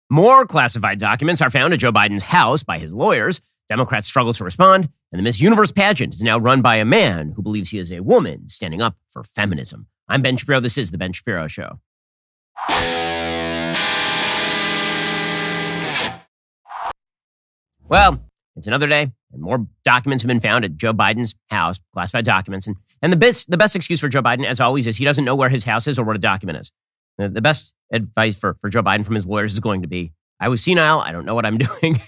More classified documents are found at Joe Biden's house by his lawyers. Democrats struggle to respond, and the Miss Universe pageant is now run by a man who believes he is a woman standing up for feminism. I'm Ben Shapiro. This is The Ben Shapiro Show. Well, it's another day, and more documents have been found at Joe Biden's house, classified documents. And the best excuse for Joe Biden, as always, is he doesn't know where his house is or what a document is. The best advice for Joe Biden from his lawyers is going to be, I was senile, I don't know what I'm doing,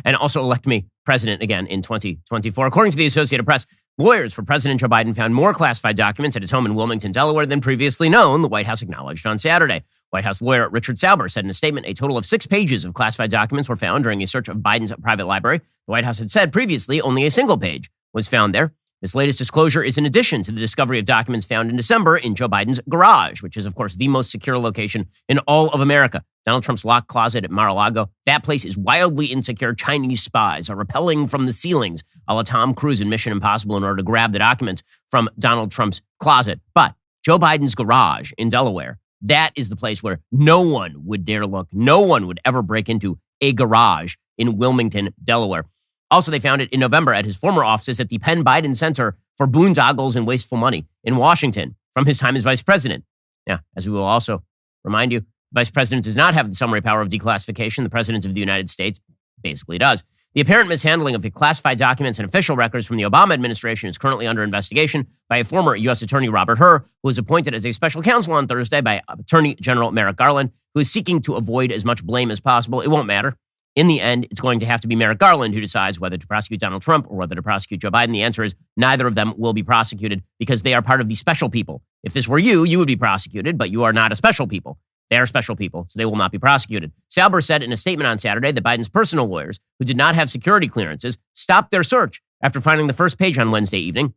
and also elect me president again in 2024. According to the Associated Press, lawyers for President Joe Biden found more classified documents at his home in Wilmington, Delaware than previously known, the White House acknowledged on Saturday. White House lawyer Richard Sauber said in a statement a total of 6 pages of classified documents were found during a search of Biden's private library. The White House had said previously only a single page was found there. This latest disclosure is in addition to the discovery of documents found in December in Joe Biden's garage, which is, of course, the most secure location in all of America. Donald Trump's locked closet at Mar-a-Lago. That place is wildly insecure. Chinese spies are rappelling from the ceilings, a la Tom Cruise in Mission Impossible, in order to grab the documents from Donald Trump's closet. But Joe Biden's garage in Delaware, that is the place where no one would dare look. No one would ever break into a garage in Wilmington, Delaware. Also, they found it in November at his former offices at the Penn Biden Center for Boondoggles and Wasteful Money in Washington from his time as vice president. Now, as we will also remind you, the vice president does not have the summary power of declassification. The president of the United States basically does. The apparent mishandling of the classified documents and official records from the Obama administration is currently under investigation by a former U.S. Attorney, Robert Hur, who was appointed as a special counsel on Thursday by Attorney General Merrick Garland, who is seeking to avoid as much blame as possible. It won't matter. In the end, it's going to have to be Merrick Garland who decides whether to prosecute Donald Trump or whether to prosecute Joe Biden. The answer is neither of them will be prosecuted because they are part of the special people. If this were you would be prosecuted, but you are not a special people. They are special people, so they will not be prosecuted. Sauber said in a statement on Saturday that Biden's personal lawyers, who did not have security clearances, stopped their search after finding the first page on Wednesday evening.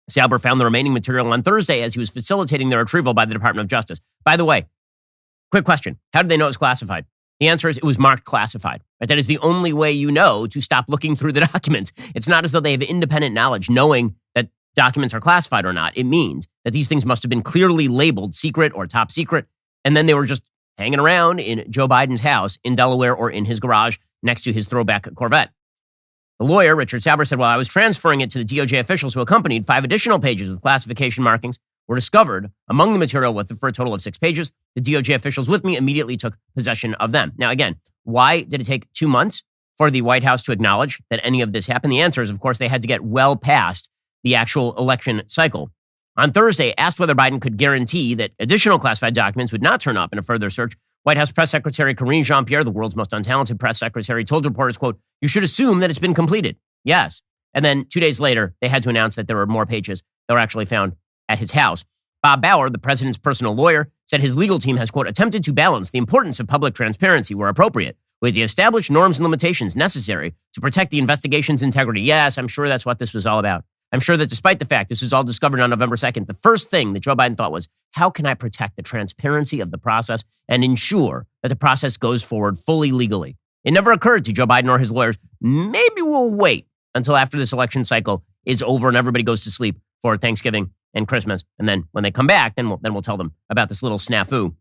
Sauber found the remaining material on Thursday as he was facilitating their retrieval by the Department of Justice. By the way, quick question. How did they know it was classified? The answer is it was marked classified. Right? That is the only way you know to stop looking through the documents. It's not as though they have independent knowledge knowing that documents are classified or not. It means that these things must have been clearly labeled secret or top secret, and then they were just hanging around in Joe Biden's house in Delaware or in his garage next to his throwback Corvette. The lawyer, Richard Sauber, said, while I was transferring it to the DOJ officials who accompanied, 5 additional pages with classification markings were discovered among the material for a total of 6 pages. The DOJ officials with me immediately took possession of them. Now, again, why did it take 2 months for the White House to acknowledge that any of this happened? The answer is, of course, they had to get well past the actual election cycle. On Thursday, asked whether Biden could guarantee that additional classified documents would not turn up in a further search, White House Press Secretary Karine Jean-Pierre, the world's most untalented press secretary, told reporters, quote, "You should assume that it's been completed." Yes. And then 2 days later, they had to announce that there were more pages that were actually found at his house. Bob Bauer, the president's personal lawyer, said his legal team has, quote, "attempted to balance the importance of public transparency where appropriate with the established norms and limitations necessary to protect the investigation's integrity." Yes, I'm sure that's what this was all about. I'm sure that despite the fact this was all discovered on November 2nd, the first thing that Joe Biden thought was, how can I protect the transparency of the process and ensure that the process goes forward fully legally? It never occurred to Joe Biden or his lawyers, maybe we'll wait until after this election cycle is over and everybody goes to sleep for Thanksgiving and Christmas. And then when they come back, then we'll tell them about this little snafu.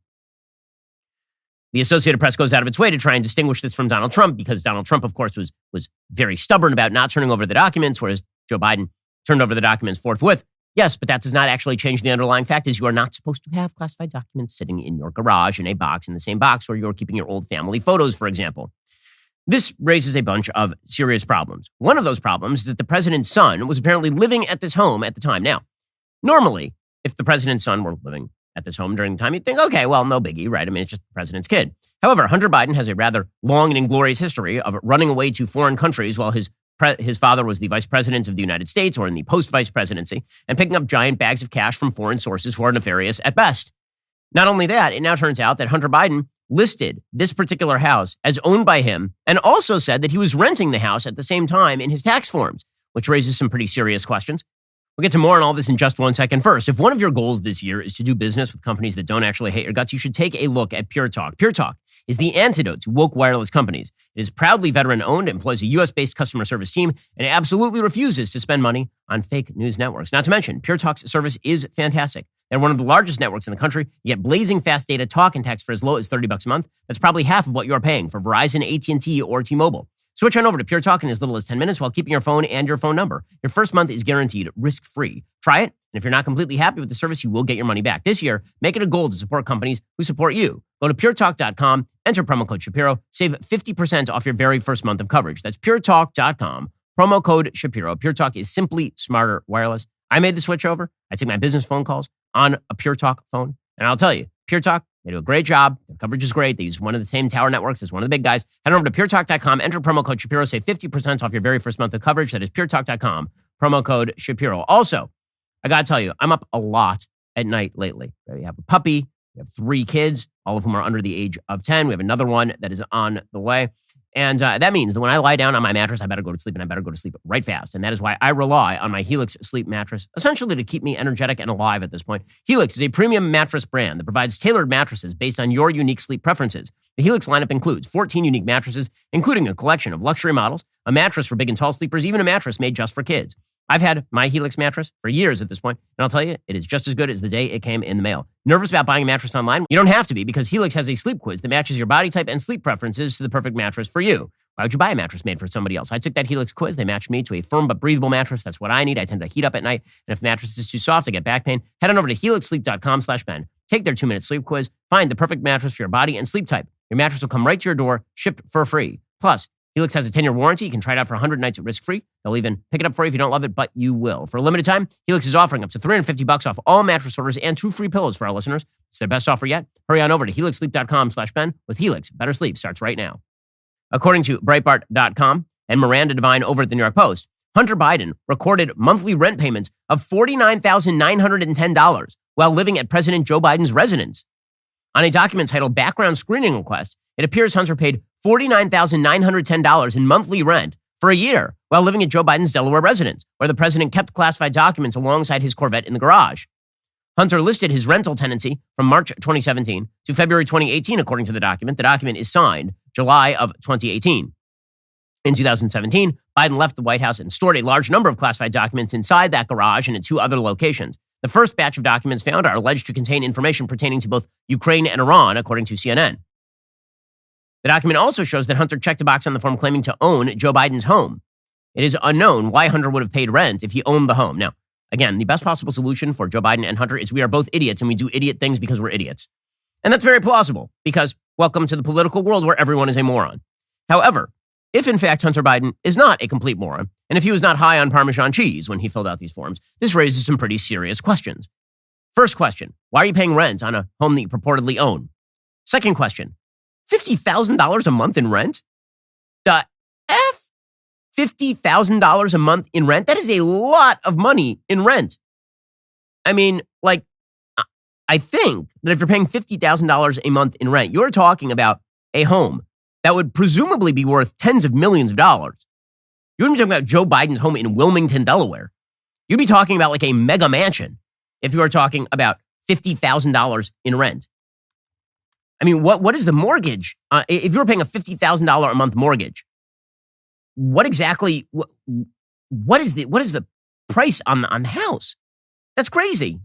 The Associated Press goes out of its way to try and distinguish this from Donald Trump because Donald Trump, of course, was very stubborn about not turning over the documents, whereas Joe Biden turned over the documents forthwith. Yes, but that does not actually change the underlying fact is you are not supposed to have classified documents sitting in your garage in a box, in the same box where you're keeping your old family photos, for example. This raises a bunch of serious problems. One of those problems is that the president's son was apparently living at this home at the time. Now, normally, if the president's son were living at this home during the time, you'd think, okay, well, no biggie, right? I mean, it's just the president's kid. However, Hunter Biden has a rather long and inglorious history of running away to foreign countries while his father was the vice president of the United States or in the post-vice presidency and picking up giant bags of cash from foreign sources who are nefarious at best. Not only that, it now turns out that Hunter Biden listed this particular house as owned by him and also said that he was renting the house at the same time in his tax forms, which raises some pretty serious questions. We'll get to more on all this in just 1 second. First, if one of your goals this year is to do business with companies that don't actually hate your guts, you should take a look at Pure Talk. Pure Talk is the antidote to woke wireless companies. It is proudly veteran-owned, employs a U.S.-based customer service team, and it absolutely refuses to spend money on fake news networks. Not to mention, Pure Talk's service is fantastic. They're one of the largest networks in the country. You get blazing fast data, talk, and text for as low as $30 a month. That's probably half of what you're paying for Verizon, AT&T, or T-Mobile. Switch on over to Pure Talk in as little as 10 minutes while keeping your phone and your phone number. Your first month is guaranteed risk-free. Try it, and if you're not completely happy with the service, you will get your money back. This year, make it a goal to support companies who support you. Go to puretalk.com, enter promo code Shapiro, save 50% off your very first month of coverage. That's puretalk.com, promo code Shapiro. Pure Talk is simply smarter wireless. I made the switch over. I take my business phone calls on a Pure Talk phone, and I'll tell you, Pure Talk, they do a great job. Their coverage is great. They use one of the same tower networks as one of the big guys. Head over to puretalk.com, enter promo code Shapiro, save 50% off your very first month of coverage. That is puretalk.com, promo code Shapiro. Also, I got to tell you, I'm up a lot at night lately. We have a puppy. We have 3 kids, all of whom are under the age of 10. We have another one that is on the way. And that means that when I lie down on my mattress, I better go to sleep, and I better go to sleep right fast. And that is why I rely on my Helix sleep mattress, essentially to keep me energetic and alive at this point. Helix is a premium mattress brand that provides tailored mattresses based on your unique sleep preferences. The Helix lineup includes 14 unique mattresses, including a collection of luxury models, a mattress for big and tall sleepers, even a mattress made just for kids. I've had my Helix mattress for years at this point, and I'll tell you, it is just as good as the day it came in the mail. Nervous about buying a mattress online? You don't have to be, because Helix has a sleep quiz that matches your body type and sleep preferences to the perfect mattress for you. Why would you buy a mattress made for somebody else? I took that Helix quiz. They matched me to a firm but breathable mattress. That's what I need. I tend to heat up at night, and if the mattress is too soft, I get back pain. Head on over to helixsleep.com/Ben. Take their 2-minute sleep quiz. Find the perfect mattress for your body and sleep type. Your mattress will come right to your door, shipped for free. Plus, Helix has a 10-year warranty. You can try it out for 100 nights at risk-free. They'll even pick it up for you if you don't love it, but you will. For a limited time, Helix is offering up to $350 off all mattress orders and 2 free pillows for our listeners. It's their best offer yet. Hurry on over to helixsleep.com/Ben. With Helix, better sleep starts right now. According to Breitbart.com and Miranda Devine over at the New York Post, Hunter Biden recorded monthly rent payments of $49,910 while living at President Joe Biden's residence. On a document titled Background Screening Request, it appears Hunter paid $49,910 in monthly rent for a year while living at Joe Biden's Delaware residence, where the president kept classified documents alongside his Corvette in the garage. Hunter listed his rental tenancy from March 2017 to February 2018, according to the document. The document is signed July of 2018. In 2017, Biden left the White House and stored a large number of classified documents inside that garage and in 2 other locations. The first batch of documents found are alleged to contain information pertaining to both Ukraine and Iran, according to CNN. The document also shows that Hunter checked a box on the form claiming to own Joe Biden's home. It is unknown why Hunter would have paid rent if he owned the home. Now, again, the best possible solution for Joe Biden and Hunter is we are both idiots and we do idiot things because we're idiots. And that's very plausible because welcome to the political world where everyone is a moron. However, if in fact Hunter Biden is not a complete moron, and if he was not high on Parmesan cheese when he filled out these forms, this raises some pretty serious questions. First question, why are you paying rent on a home that you purportedly own? Second question, $50,000 a month in rent? The F? $50,000 a month in rent? That is a lot of money in rent. I mean, like, I think that if you're paying $50,000 a month in rent, you're talking about a home that would presumably be worth tens of millions of dollars. You wouldn't be talking about Joe Biden's home in Wilmington, Delaware. You'd be talking about like a mega mansion if you were talking about $50,000 in rent. I mean, what is the mortgage? If you were paying a $50,000 a month mortgage, what exactly, what is the price on the house? That's crazy.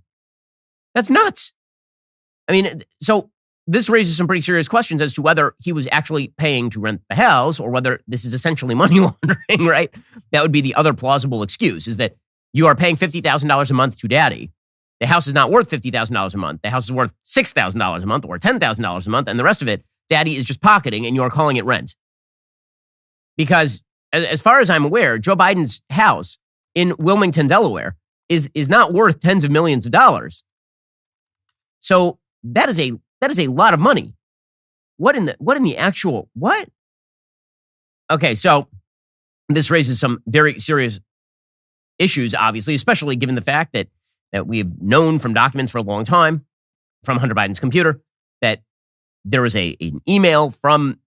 That's nuts. I mean, so this raises some pretty serious questions as to whether he was actually paying to rent the house or whether this is essentially money laundering, right? That would be the other plausible excuse, is that you are paying $50,000 a month to daddy. The house is not worth $50,000 a month. The house is worth $6,000 a month or $10,000 a month, and the rest of it, daddy is just pocketing and you are calling it rent. Because as far as I'm aware, Joe Biden's house in Wilmington, Delaware is not worth tens of millions of dollars. So that is a lot of money. What in the actual what? Okay, so this raises some very serious issues, obviously, especially given the fact that we've known from documents for a long time from Hunter Biden's computer that there was an email from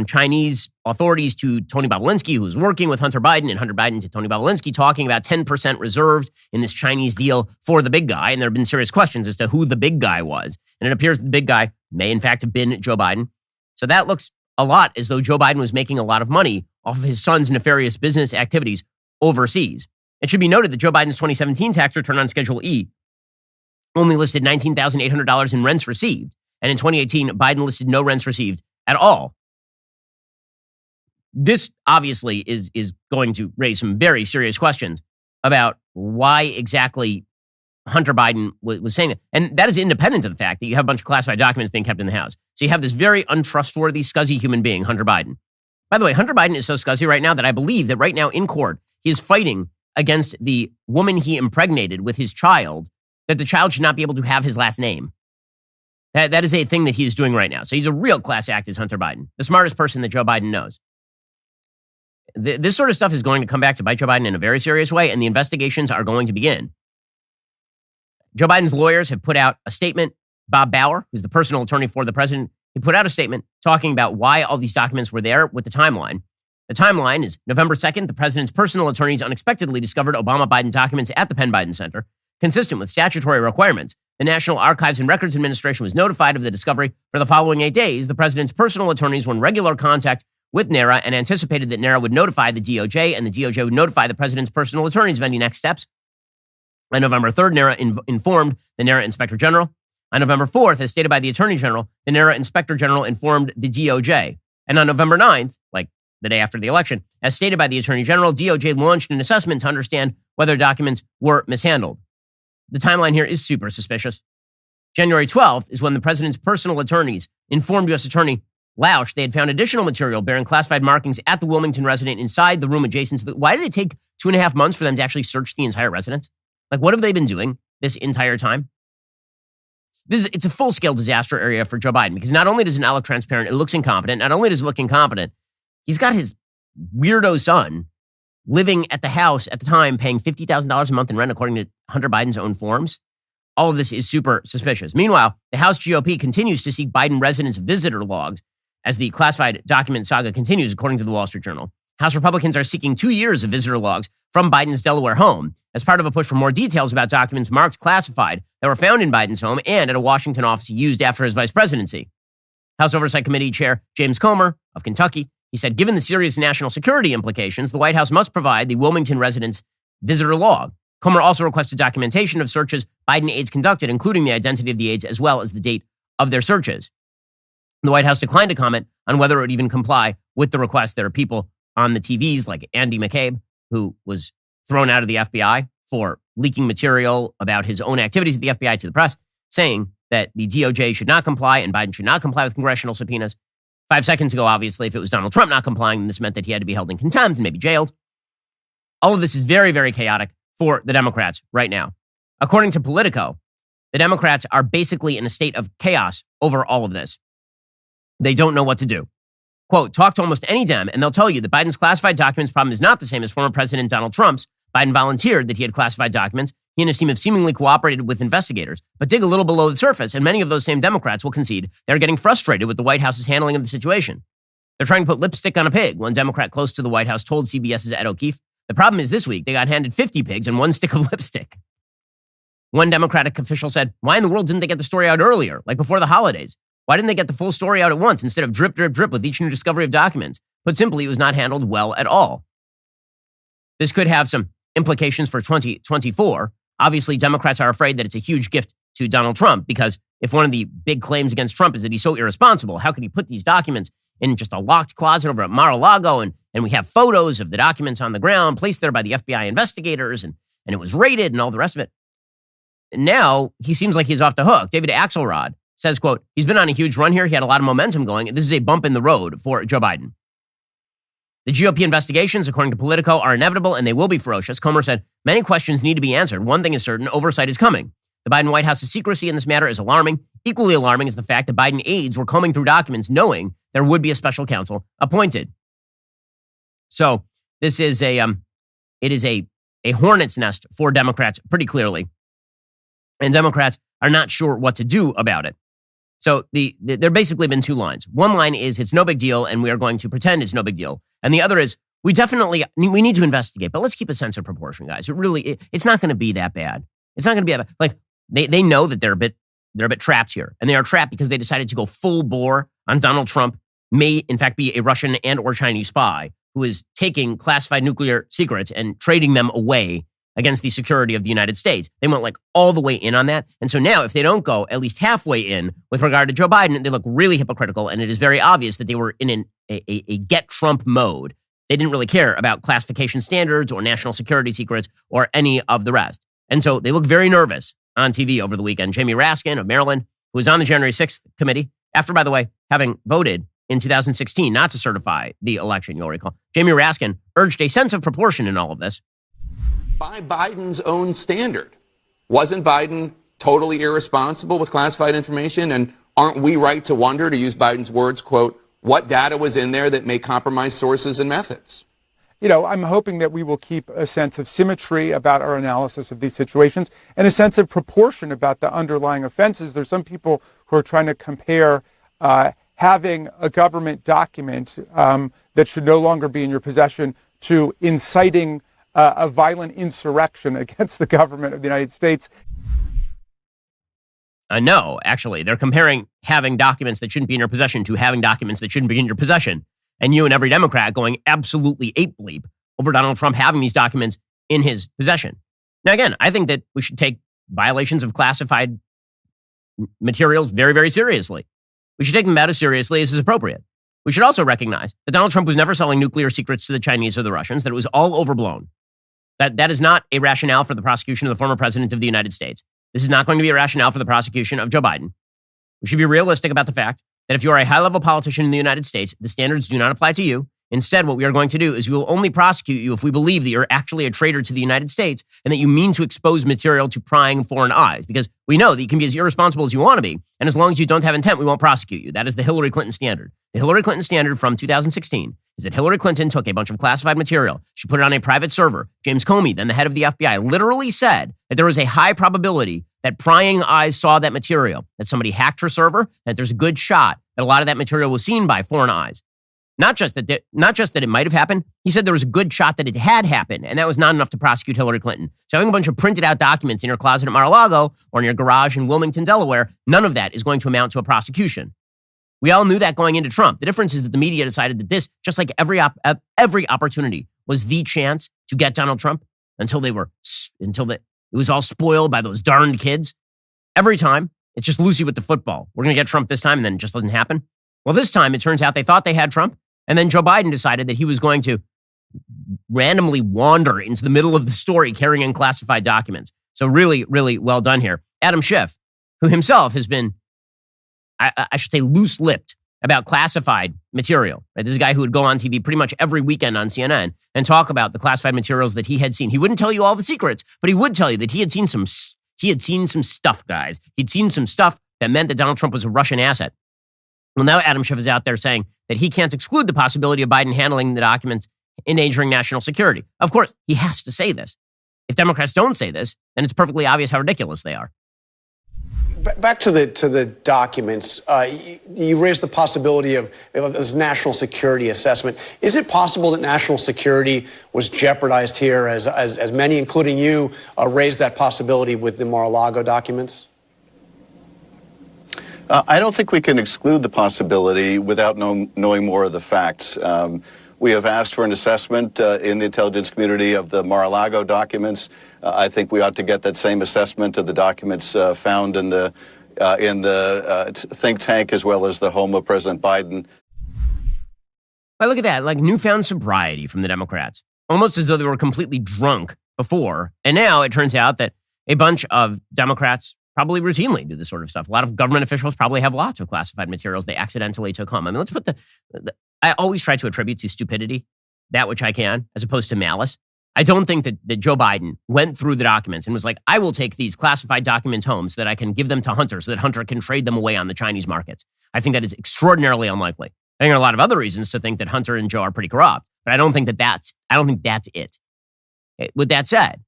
Chinese authorities to Tony Bobolinsky, who's working with Hunter Biden, and Hunter Biden to Tony Bobolinsky, talking about 10% reserved in this Chinese deal for the big guy. And there have been serious questions as to who the big guy was. And it appears the big guy may, in fact, have been Joe Biden. So that looks a lot as though Joe Biden was making a lot of money off of his son's nefarious business activities overseas. It should be noted that Joe Biden's 2017 tax return on Schedule E only listed $19,800 in rents received. And in 2018, Biden listed no rents received at all. This obviously is going to raise some very serious questions about why exactly Hunter Biden was saying that. And that is independent of the fact that you have a bunch of classified documents being kept in the house. So you have this very untrustworthy, scuzzy human being, Hunter Biden. By the way, Hunter Biden is so scuzzy right now that I believe that right now in court, he is fighting against the woman he impregnated with his child, that the child should not be able to have his last name. That is a thing that he is doing right now. So he's a real class act, is Hunter Biden, the smartest person that Joe Biden knows. This sort of stuff is going to come back to bite Joe Biden in a very serious way, and the investigations are going to begin. Joe Biden's lawyers have put out a statement. Bob Bauer, who's the personal attorney for the president, he put out a statement talking about why all these documents were there with the timeline. The timeline is November 2nd, the president's personal attorneys unexpectedly discovered Obama-Biden documents at the Penn Biden Center. Consistent with statutory requirements, the National Archives and Records Administration was notified of the discovery. For the following 8 days, the president's personal attorneys were in regular contact with NARA and anticipated that NARA would notify the DOJ and the DOJ would notify the president's personal attorneys of any next steps. On November 3rd, NARA informed the NARA Inspector General. On November 4th, as stated by the Attorney General, the NARA Inspector General informed the DOJ. And on November 9th, like the day after the election, as stated by the Attorney General, DOJ launched an assessment to understand whether documents were mishandled. The timeline here is super suspicious. January 12th is when the president's personal attorneys informed U.S. Attorney Lausch they had found additional material bearing classified markings at the Wilmington residence inside the room adjacent to the... Why did it take 2.5 months for them to actually search the entire residence? Like, what have they been doing this entire time? It's a full-scale disaster area for Joe Biden because not only does it not look transparent, it looks incompetent. Not only does it look incompetent, he's got his weirdo son living at the house at the time, paying $50,000 a month in rent, according to Hunter Biden's own forms. All of this is super suspicious. Meanwhile, the House GOP continues to seek Biden residence visitor logs as the classified document saga continues, according to the Wall Street Journal. House Republicans are seeking 2 years of visitor logs from Biden's Delaware home as part of a push for more details about documents marked classified that were found in Biden's home and at a Washington office he used after his vice presidency. House Oversight Committee Chair James Comer of Kentucky, he said, given the serious national security implications, the White House must provide the Wilmington residence visitor log. Comer also requested documentation of searches Biden aides conducted, including the identity of the aides as well as the date of their searches. The White House declined to comment on whether it would even comply with the request. There are people on the TVs like Andy McCabe, who was thrown out of the FBI for leaking material about his own activities at the FBI to the press, saying that the DOJ should not comply and Biden should not comply with congressional subpoenas. 5 seconds ago, obviously, if it was Donald Trump not complying, then this meant that he had to be held in contempt and maybe jailed. All of this is very, very chaotic for the Democrats right now. According to Politico, the Democrats are basically in a state of chaos over all of this. They don't know what to do. Quote, talk to almost any Dem, and they'll tell you that Biden's classified documents problem is not the same as former President Donald Trump's. Biden volunteered that he had classified documents. He and his team have seemingly cooperated with investigators. But dig a little below the surface, and many of those same Democrats will concede they're getting frustrated with the White House's handling of the situation. They're trying to put lipstick on a pig, one Democrat close to the White House told CBS's Ed O'Keefe. The problem is this week, they got handed 50 pigs and one stick of lipstick. One Democratic official said, why in the world didn't they get the story out earlier, like before the holidays? Why didn't they get the full story out at once instead of drip, drip, drip with each new discovery of documents? Put simply, it was not handled well at all. This could have some implications for 2024. Obviously, Democrats are afraid that it's a huge gift to Donald Trump because if one of the big claims against Trump is that he's so irresponsible, how could he put these documents in just a locked closet over at Mar-a-Lago and we have photos of the documents on the ground placed there by the FBI investigators and it was raided and all the rest of it. Now, he seems like he's off the hook. David Axelrod says, quote, he's been on a huge run here. He had a lot of momentum going. This is a bump in the road for Joe Biden. The GOP investigations, according to Politico, are inevitable and they will be ferocious. Comer said, many questions need to be answered. One thing is certain, oversight is coming. The Biden White House's secrecy in this matter is alarming. Equally alarming is the fact that Biden aides were combing through documents knowing there would be a special counsel appointed. So this is a hornet's nest for Democrats pretty clearly. And Democrats are not sure what to do about it. So there basically been two lines. One line is it's no big deal and we are going to pretend it's no big deal. And the other is we need to investigate, but let's keep a sense of proportion, guys. It's not going to be that bad. It's not going to be that bad. Like they know that they're a bit trapped here, and they are trapped because they decided to go full bore on Donald Trump may in fact be a Russian and or Chinese spy who is taking classified nuclear secrets and trading them away against the security of the United States. They went like all the way in on that. And so now if they don't go at least halfway in with regard to Joe Biden, they look really hypocritical. And it is very obvious that they were in a get Trump mode. They didn't really care about classification standards or national security secrets or any of the rest. And so they look very nervous on TV over the weekend. Jamie Raskin of Maryland, who was on the January 6th committee, after, by the way, having voted in 2016 not to certify the election, you'll recall, Jamie Raskin urged a sense of proportion in all of this. By Biden's own standard. Wasn't Biden totally irresponsible with classified information? And aren't we right to wonder, to use Biden's words, quote, what data was in there that may compromise sources and methods? You know, I'm hoping that we will keep a sense of symmetry about our analysis of these situations and a sense of proportion about the underlying offenses. There's some people who are trying to compare having a government document that should no longer be in your possession to inciting a violent insurrection against the government of the United States. No, actually, they're comparing having documents that shouldn't be in your possession to having documents that shouldn't be in your possession. And you and every Democrat going absolutely ape-bleep over Donald Trump having these documents in his possession. Now, again, I think that we should take violations of classified materials very, very seriously. We should take them about as seriously as is appropriate. We should also recognize that Donald Trump was never selling nuclear secrets to the Chinese or the Russians, that it was all overblown. That is not a rationale for the prosecution of the former president of the United States. This is not going to be a rationale for the prosecution of Joe Biden. We should be realistic about the fact that if you are a high-level politician in the United States, the standards do not apply to you. Instead, what we are going to do is we will only prosecute you if we believe that you're actually a traitor to the United States and that you mean to expose material to prying foreign eyes, because we know that you can be as irresponsible as you want to be, and as long as you don't have intent, we won't prosecute you. That is the Hillary Clinton standard. The Hillary Clinton standard from 2016 is that Hillary Clinton took a bunch of classified material. She put it on a private server. James Comey, then the head of the FBI, literally said that there was a high probability that prying eyes saw that material, that somebody hacked her server, that there's a good shot that a lot of that material was seen by foreign eyes. Not just that it might have happened. He said there was a good shot that it had happened, and that was not enough to prosecute Hillary Clinton. So having a bunch of printed out documents in your closet at Mar-a-Lago or in your garage in Wilmington, Delaware, none of that is going to amount to a prosecution. We all knew that going into Trump. The difference is that the media decided that this, just like every opportunity, was the chance to get Donald Trump until it was all spoiled by those darned kids. Every time, it's just Lucy with the football. We're going to get Trump this time, and then it just doesn't happen. Well, this time, it turns out they thought they had Trump, and then Joe Biden decided that he was going to randomly wander into the middle of the story carrying classified documents. So really, really well done here. Adam Schiff, who himself has been, I should say, loose-lipped about classified material. Right? This is a guy who would go on TV pretty much every weekend on CNN and talk about the classified materials that he had seen. He wouldn't tell you all the secrets, but he would tell you that he had seen some stuff, guys. He'd seen some stuff that meant that Donald Trump was a Russian asset. Well, now Adam Schiff is out there saying that he can't exclude the possibility of Biden handling the documents endangering national security. Of course, he has to say this. If Democrats don't say this, then it's perfectly obvious how ridiculous they are. Back to the documents, you raised the possibility of this national security assessment. Is it possible that national security was jeopardized here, as many, including you, raised that possibility with the Mar-a-Lago documents? I don't think we can exclude the possibility without knowing more of the facts. We have asked for an assessment in the intelligence community of the Mar-a-Lago documents. I think we ought to get that same assessment of the documents found in the think tank as well as the home of President Biden. Well, look at that, like newfound sobriety from the Democrats. Almost as though they were completely drunk before. And now it turns out that a bunch of Democrats probably routinely do this sort of stuff. A lot of government officials probably have lots of classified materials they accidentally took home. I mean, let's put I always try to attribute to stupidity that which I can, as opposed to malice. I don't think that Joe Biden went through the documents and was like, I will take these classified documents home so that I can give them to Hunter so that Hunter can trade them away on the Chinese markets. I think that is extraordinarily unlikely. I think there are a lot of other reasons to think that Hunter and Joe are pretty corrupt, but I don't think that's it. With that said,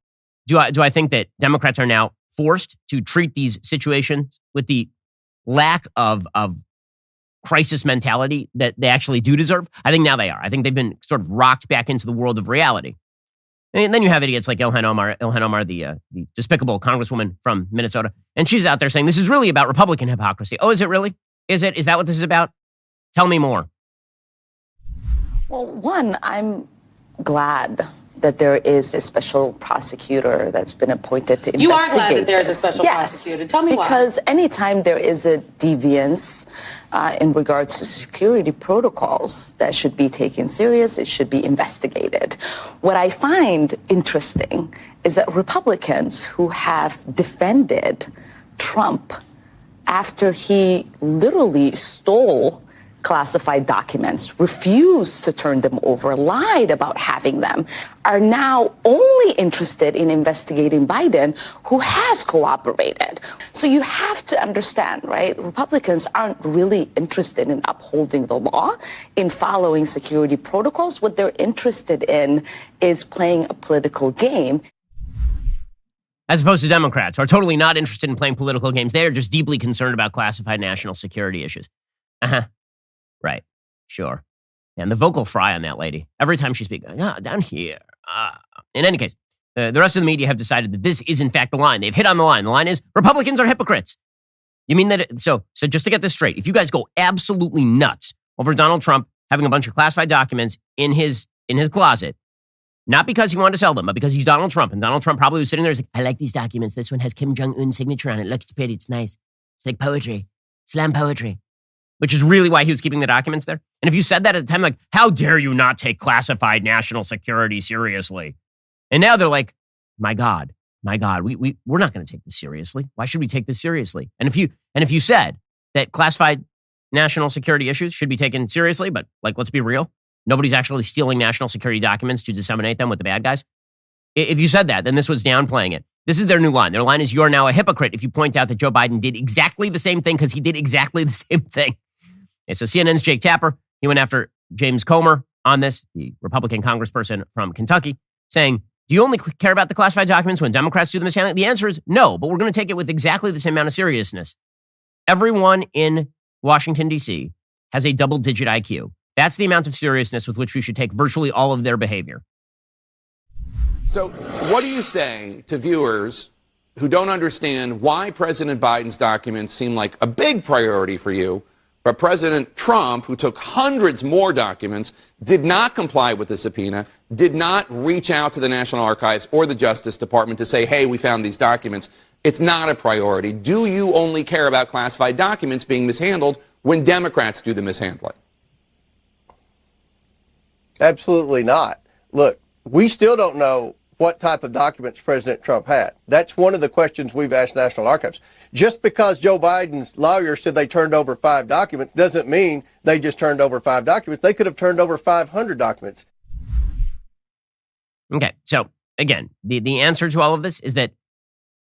do I think that Democrats are now forced to treat these situations with the lack of crisis mentality that they actually do deserve? I think now they are. I think they've been sort of rocked back into the world of reality. And then you have idiots like Ilhan Omar, the despicable congresswoman from Minnesota, and she's out there saying this is really about Republican hypocrisy. Oh, is it really? Is it? Is that what this is about? Tell me more. Well, one, I'm glad that there is a special prosecutor that's been appointed to investigate. You are glad that there's a special prosecutor. Tell me why. Because anytime there is a deviance in regards to security protocols, that should be taken serious. It should be investigated. What I find interesting is that Republicans who have defended Trump after he literally stole classified documents, refused to turn them over, lied about having them, are now only interested in investigating Biden, who has cooperated. So you have to understand, right? Republicans aren't really interested in upholding the law, in following security protocols. What they're interested in is playing a political game. As opposed to Democrats, who are totally not interested in playing political games. They are just deeply concerned about classified national security issues. Right. Sure. And the vocal fry on that lady. Every time she speaks, down here. In any case, the rest of the media have decided that this is in fact the line. They've hit on the line. The line is Republicans are hypocrites. You mean that? So just to get this straight, if you guys go absolutely nuts over Donald Trump having a bunch of classified documents in his closet, not because he wanted to sell them, but because he's Donald Trump, and Donald Trump probably was sitting there, he's like, I like these documents. This one has Kim Jong-un's signature on it. Look, it's pretty. It's nice. It's like poetry. Slam poetry. Which is really why he was keeping the documents there. And if you said that at the time, like, how dare you not take classified national security seriously? And now they're like, my God, we're not going to take this seriously. Why should we take this seriously? And if you said that classified national security issues should be taken seriously, but like, let's be real, nobody's actually stealing national security documents to disseminate them with the bad guys. If you said that, then this was downplaying it. This is their new line. Their line is, you're now a hypocrite if you point out that Joe Biden did exactly the same thing, because he did exactly the same thing. Okay, so CNN's Jake Tapper, he went after James Comer on this, the Republican congressperson from Kentucky, saying, do you only care about the classified documents when Democrats do the mishandling? The answer is no, but we're going to take it with exactly the same amount of seriousness. Everyone in Washington, D.C. has a double-digit IQ. That's the amount of seriousness with which we should take virtually all of their behavior. So what do you say to viewers who don't understand why President Biden's documents seem like a big priority for you, but President Trump, who took hundreds more documents, did not comply with the subpoena, did not reach out to the National Archives or the Justice Department to say, hey, we found these documents. It's not a priority. Do you only care about classified documents being mishandled when Democrats do the mishandling? Absolutely not. Look, we still don't know what type of documents President Trump had. That's one of the questions we've asked National Archives. Just because Joe Biden's lawyers said they turned over 5 documents doesn't mean they just turned over 5 documents. They could have turned over 500 documents. Okay, so again, the answer to all of this is that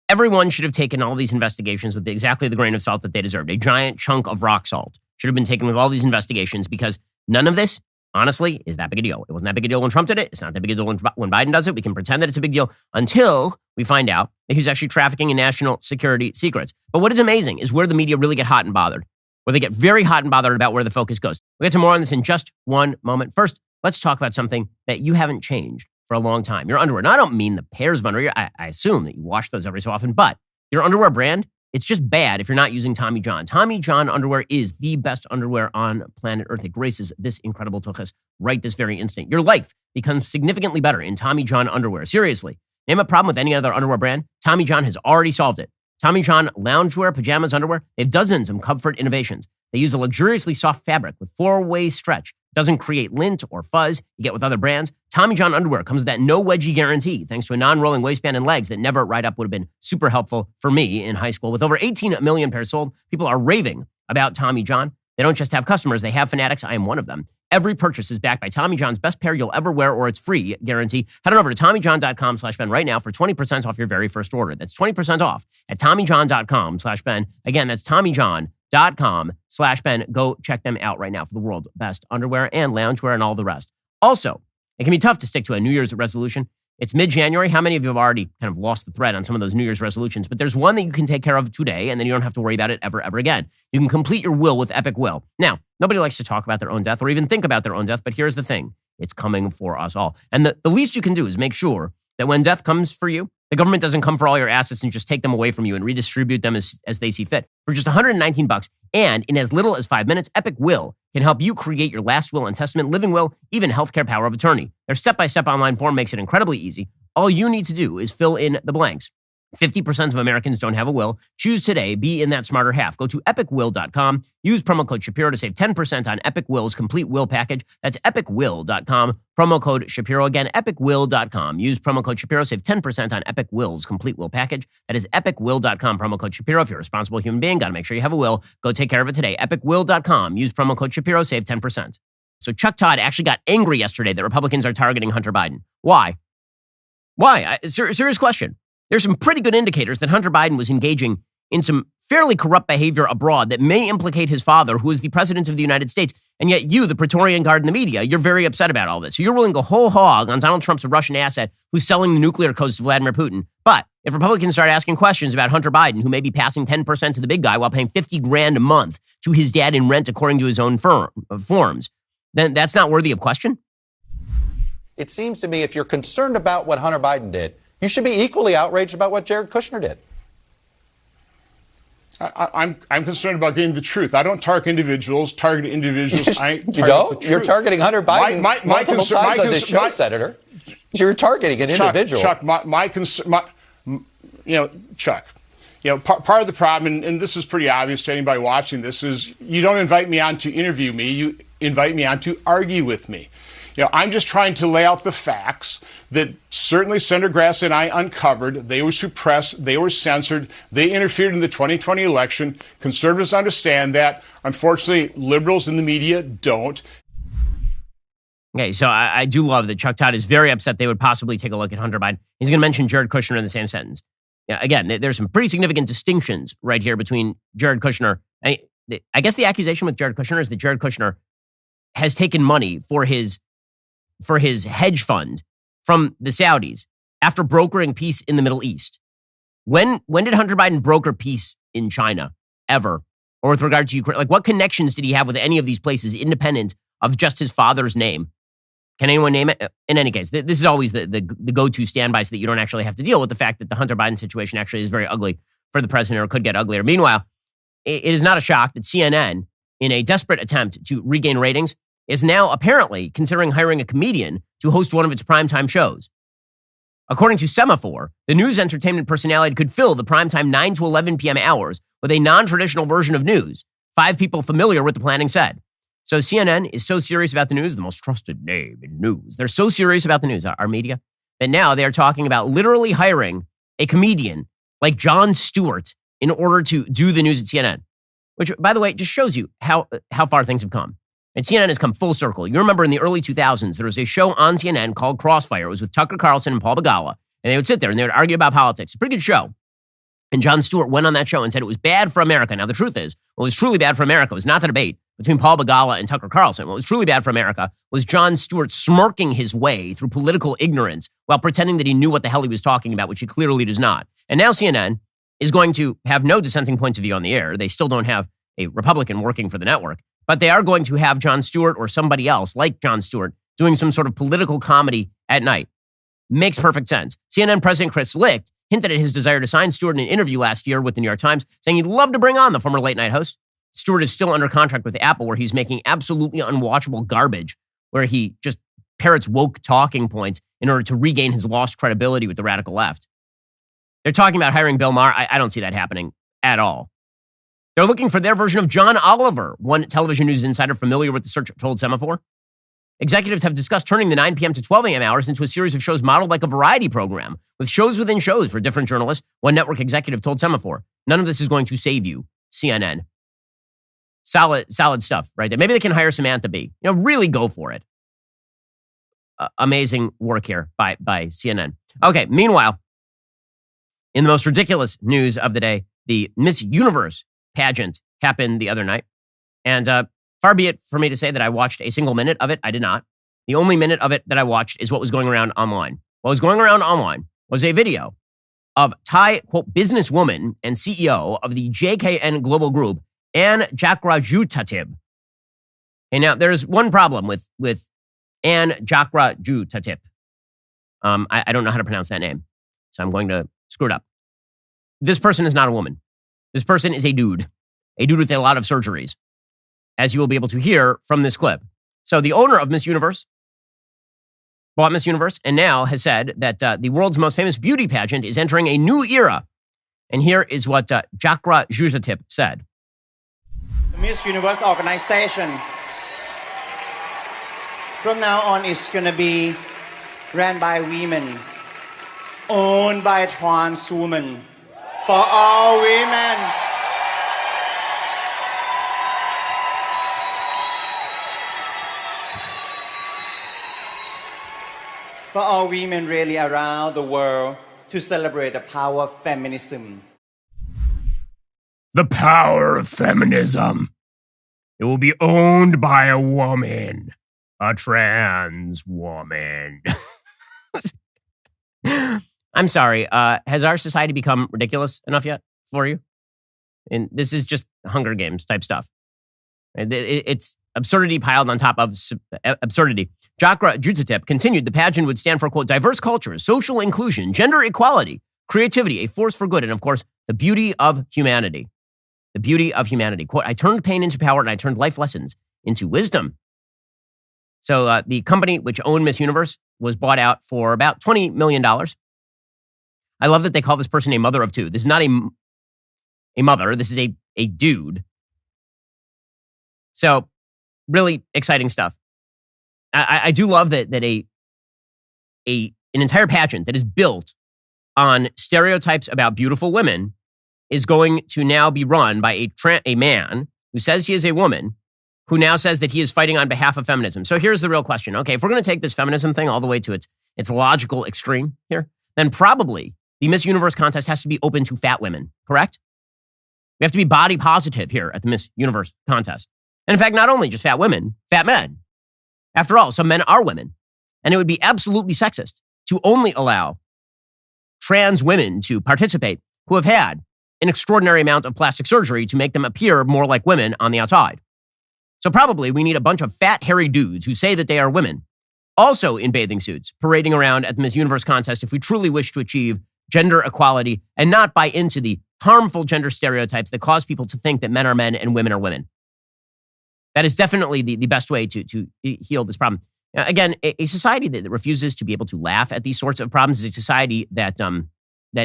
everyone should have taken all these investigations with exactly the grain of salt that they deserved. A giant chunk of rock salt should have been taken with all these investigations, because none of this, honestly, is that big a deal. It wasn't that big a deal when Trump did it. It's not that big a deal when Biden does it. We can pretend that it's a big deal until we find out that he's actually trafficking in national security secrets. But what is amazing is where the media really get hot and bothered, where they get very hot and bothered about where the focus goes. We'll get to more on this in just one moment. First, let's talk about something that you haven't changed for a long time. Your underwear. Now, I don't mean the pairs of underwear. I assume that you wash those every so often, but your underwear brand, it's just bad if you're not using Tommy John. Tommy John underwear is the best underwear on planet Earth. It graces this incredible tuchus right this very instant. Your life becomes significantly better in Tommy John underwear. Seriously, name a problem with any other underwear brand, Tommy John has already solved it. Tommy John loungewear, pajamas, underwear, they have dozens of comfort innovations. They use a luxuriously soft fabric with 4-way stretch. Doesn't create lint or fuzz you get with other brands. Tommy John underwear comes with that no wedgie guarantee, thanks to a non-rolling waistband and legs that never ride up. Would have been super helpful for me in high school. With over 18 million pairs sold, people are raving about Tommy John. They don't just have customers, they have fanatics. I am one of them. Every purchase is backed by Tommy John's best pair you'll ever wear, or it's free guarantee. Head on over to TommyJohn.com/Ben right now for 20% off your very first order. That's 20% off at TommyJohn.com/Ben. Again, that's TommyJohn.com/Ben. Go check them out right now for the world's best underwear and loungewear and all the rest. Also, it can be tough to stick to a New Year's resolution. It's mid-January. How many of you have already kind of lost the thread on some of those New Year's resolutions? But there's one that you can take care of today, and then you don't have to worry about it ever again. You can complete your will with Epic Will. Now, nobody likes to talk about their own death or even think about their own death, but here's the thing. It's coming for us all. And the least you can do is make sure that when death comes for you, The government doesn't come for all your assets and just take them away from you and redistribute them as they see fit. For just $119 and in as little as 5 minutes, Epic Will can help you create your last will and testament, living will, even healthcare power of attorney. Their step-by-step online form makes it incredibly easy. All you need to do is fill in the blanks. 50% of Americans don't have a will. Choose today. Be in that smarter half. Go to epicwill.com. Use promo code Shapiro to save 10% on Epic Will's complete will package. That's epicwill.com. Promo code Shapiro. Again, epicwill.com. Use promo code Shapiro. Save 10% on Epic Will's complete will package. That is epicwill.com. Promo code Shapiro. If you're a responsible human being, got to make sure you have a will. Go take care of it today. epicwill.com. Use promo code Shapiro. Save 10%. So Chuck Todd actually got angry yesterday that Republicans are targeting Hunter Biden. Why? Serious question. There's some pretty good indicators that Hunter Biden was engaging in some fairly corrupt behavior abroad that may implicate his father, who is the president of the United States. And yet you, the Praetorian Guard in the media, you're very upset about all this. So you're willing to go whole hog on Donald Trump's a Russian asset who's selling the nuclear codes to Vladimir Putin. But if Republicans start asking questions about Hunter Biden, who may be passing 10% to the big guy while paying $50,000 a month to his dad in rent according to his own forms, then that's not worthy of question? It seems to me if you're concerned about what Hunter Biden did, you should be equally outraged about what Jared Kushner did. I'm concerned about getting the truth. I don't target individuals. You don't? You're targeting Hunter Biden multiple times on this show, Senator. You're targeting an individual. Chuck, Chuck, part of the problem, and this is pretty obvious to anybody watching this, is you don't invite me on to interview me. You invite me on to argue with me. I'm just trying to lay out the facts that certainly Senator Grassley and I uncovered. They were suppressed. They were censored. They interfered in the 2020 election. Conservatives understand that. Unfortunately, liberals in the media don't. Okay, so I do love that Chuck Todd is very upset they would possibly take a look at Hunter Biden. He's going to mention Jared Kushner in the same sentence. Again, there's some pretty significant distinctions right here between Jared Kushner. I guess the accusation with Jared Kushner is that Jared Kushner has taken money for his hedge fund from the Saudis after brokering peace in the Middle East. When did Hunter Biden broker peace in China ever? Or with regard to Ukraine? Like, what connections did he have with any of these places independent of just his father's name? Can anyone name it? In any case, this is always the go-to standby so that you don't actually have to deal with the fact that the Hunter Biden situation actually is very ugly for the president or could get uglier. Meanwhile, it is not a shock that CNN, in a desperate attempt to regain ratings, is now apparently considering hiring a comedian to host one of its primetime shows. According to Semaphore, the news entertainment personality could fill the primetime 9 to 11 p.m. hours with a non-traditional version of news. 5 people familiar with the planning said. So CNN is so serious about the news, the most trusted name in news. They're so serious about the news, our media, that now they are talking about literally hiring a comedian like Jon Stewart in order to do the news at CNN. Which, by the way, just shows you how far things have come. And CNN has come full circle. You remember in the early 2000s, there was a show on CNN called Crossfire. It was with Tucker Carlson and Paul Begala. And they would sit there and they would argue about politics. It's a pretty good show. And Jon Stewart went on that show and said it was bad for America. Now, the truth is, what was truly bad for America was not the debate between Paul Begala and Tucker Carlson. What was truly bad for America was Jon Stewart smirking his way through political ignorance while pretending that he knew what the hell he was talking about, which he clearly does not. And now CNN is going to have no dissenting points of view on the air. They still don't have a Republican working for the network. But they are going to have Jon Stewart or somebody else like Jon Stewart doing some sort of political comedy at night. Makes perfect sense. CNN President Chris Licht hinted at his desire to sign Stewart in an interview last year with the New York Times, saying he'd love to bring on the former late night host. Stewart is still under contract with Apple, where he's making absolutely unwatchable garbage, where he just parrots woke talking points in order to regain his lost credibility with the radical left. They're talking about hiring Bill Maher. I don't see that happening at all. They're looking for their version of John Oliver, one television news insider familiar with the search told Semaphore. Executives have discussed turning the 9 p.m. to 12 a.m. hours into a series of shows modeled like a variety program, with shows within shows for different journalists, one network executive told Semaphore. None of this is going to save you, CNN. Solid stuff right there. Maybe they can hire Samantha Bee. Really go for it. Amazing work here by CNN. Okay, meanwhile, in the most ridiculous news of the day, the Miss Universe pageant happened the other night. And far be it for me to say that I watched a single minute of it. I did not. The only minute of it that I watched is what was going around online. What was going around online was a video of Thai, quote, businesswoman and CEO of the JKN Global Group, Anne Jakrajutatib. Okay, now there's one problem with Anne Jakrajutatib. I don't know how to pronounce that name. so I'm going to screw it up. This person is not a woman. This person is a dude with a lot of surgeries, as you will be able to hear from this clip. So the owner of Miss Universe bought Miss Universe and now has said that the world's most famous beauty pageant is entering a new era. And here is what Jakra Juzatip said. The Miss Universe organization from now on is going to be ran by women, owned by trans women, for all women. For all women really around the world to celebrate the power of feminism. The power of feminism. It will be owned by a woman, a trans woman. I'm sorry. Has our society become ridiculous enough yet for you? And this is just Hunger Games type stuff. It's absurdity piled on top of absurdity. Jakra Juzatip continued the pageant would stand for, quote, diverse cultures, social inclusion, gender equality, creativity, a force for good, and of course, the beauty of humanity. The beauty of humanity. Quote, I turned pain into power and I turned life lessons into wisdom. So the company which owned Miss Universe was bought out for about $20 million. I love that they call this person a mother of two. This is not a mother. This is a dude. So really exciting stuff. I do love that an entire pageant that is built on stereotypes about beautiful women is going to now be run by a man who says he is a woman, who now says that he is fighting on behalf of feminism. So here's the real question. Okay, if we're going to take this feminism thing all the way to its logical extreme here, then probably the Miss Universe contest has to be open to fat women, correct? We have to be body positive here at the Miss Universe contest. And in fact, not only just fat women, fat men. After all, some men are women. And it would be absolutely sexist to only allow trans women to participate who have had an extraordinary amount of plastic surgery to make them appear more like women on the outside. So probably we need a bunch of fat, hairy dudes who say that they are women, also in bathing suits, parading around at the Miss Universe contest if we truly wish to achieve gender equality and not buy into the harmful gender stereotypes that cause people to think that men are men and women are women. That is definitely the best way to heal this problem. Again, a society that refuses to be able to laugh at these sorts of problems is a society that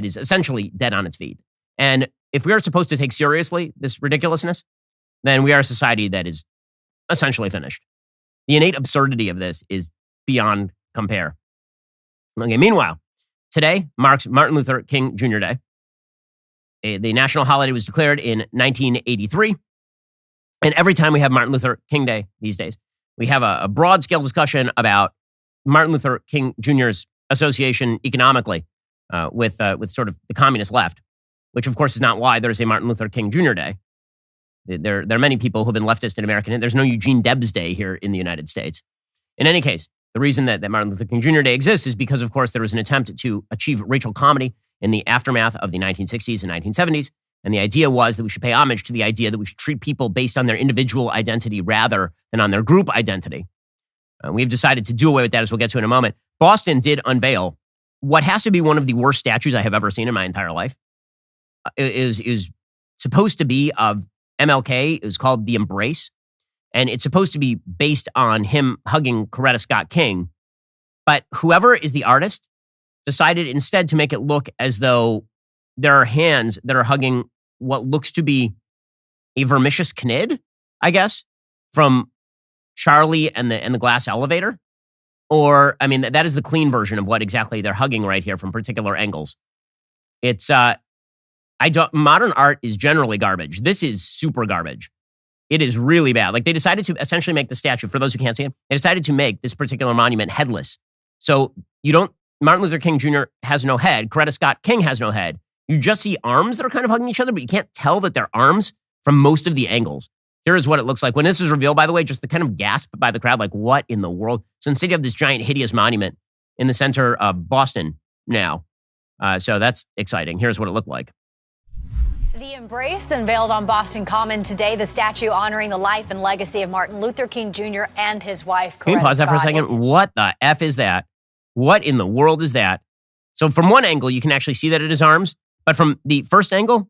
is essentially dead on its feet. And if we are supposed to take seriously this ridiculousness, then we are a society that is essentially finished. The innate absurdity of this is beyond compare. Okay, meanwhile, today marks Martin Luther King Jr. Day. The national holiday was declared in 1983. And every time we have Martin Luther King Day these days, we have a broad-scale discussion about Martin Luther King Jr.'s association economically with sort of the communist left, which of course is not why there's a Martin Luther King Jr. Day. There are many people who have been leftist in America, and there's no Eugene Debs Day here in the United States. In any case, the reason that Martin Luther King Jr. Day exists is because, of course, there was an attempt to achieve racial comedy in the aftermath of the 1960s and 1970s. And the idea was that we should pay homage to the idea that we should treat people based on their individual identity rather than on their group identity. We've decided to do away with that, as we'll get to in a moment. Boston did unveil what has to be one of the worst statues I have ever seen in my entire life. It is supposed to be of MLK. It was called The Embrace. And it's supposed to be based on him hugging Coretta Scott King. But whoever is the artist decided instead to make it look as though there are hands that are hugging what looks to be a vermicious knid, I guess, from Charlie and the glass elevator. Or, I mean, that is the clean version of what exactly they're hugging right here from particular angles. It's, modern art is generally garbage. This is super garbage. It is really bad. Like, they decided to essentially make the statue, for those who can't see it, they decided to make this particular monument headless. So Martin Luther King Jr. has no head. Coretta Scott King has no head. You just see arms that are kind of hugging each other, but you can't tell that they're arms from most of the angles. Here is what it looks like. When this was revealed, by the way, just the kind of gasp by the crowd, like, what in the world? So instead you have this giant, hideous monument in the center of Boston now. So that's exciting. Here's what it looked like. The Embrace unveiled on Boston Common today, the statue honoring the life and legacy of Martin Luther King Jr. and his wife, Coretta Scott. Can you pause that for a second? What the F is that? What in the world is that? So from one angle, you can actually see that it is arms. But from the first angle,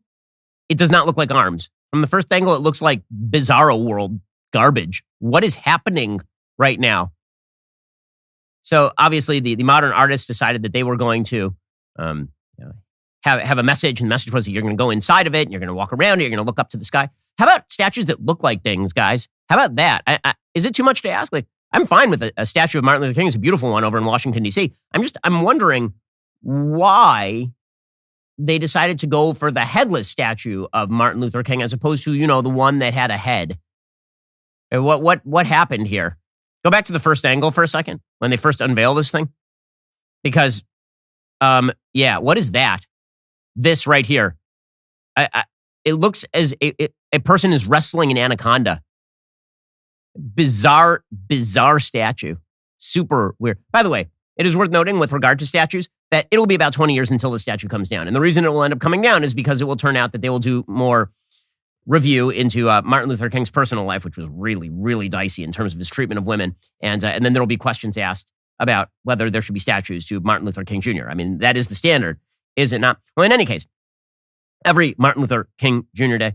it does not look like arms. From the first angle, it looks like Bizarro World garbage. What is happening right now? So obviously, the modern artists decided that they were going to have a message, and the message was that you're going to go inside of it, and you're going to walk around it, you're going to look up to the sky. How about statues that look like things, guys? How about that? Is it too much to ask? Like, I'm fine with a statue of Martin Luther King. It's a beautiful one over in Washington, D.C. I'm wondering why they decided to go for the headless statue of Martin Luther King as opposed to, the one that had a head. What happened here? Go back to the first angle for a second when they first unveil this thing. Because, what is that? This right here. It looks as a person is wrestling an anaconda. Bizarre statue. Super weird. By the way, it is worth noting with regard to statues that it'll be about 20 years until the statue comes down. And the reason it will end up coming down is because it will turn out that they will do more review into Martin Luther King's personal life, which was really, really dicey in terms of his treatment of women. And then there will be questions asked about whether there should be statues to Martin Luther King Jr. I mean, that is the standard, is it not? Well, in any case, every Martin Luther King Jr. Day,